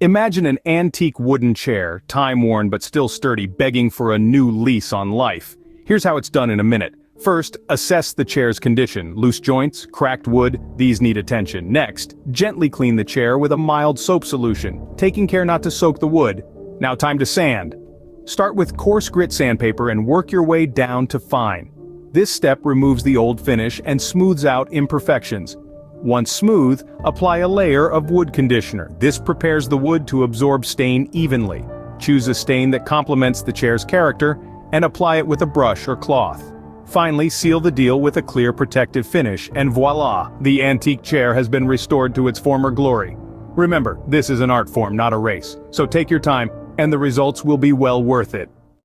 Imagine an antique wooden chair, time-worn but still sturdy, begging for a new lease on life. Here's how it's done in a minute. First, assess the chair's condition. Loose joints, cracked wood, these need attention. Next, gently clean the chair with a mild soap solution, taking care not to soak the wood. Now time to sand. Start with coarse grit sandpaper and work your way down to fine. This step removes the old finish and smooths out imperfections. Once smooth, apply a layer of wood conditioner. This prepares the wood to absorb stain evenly. Choose a stain that complements the chair's character and apply it with a brush or cloth. Finally, seal the deal with a clear protective finish, and voila! The antique chair has been restored to its former glory. Remember, this is an art form, not a race, so take your time, and the results will be well worth it.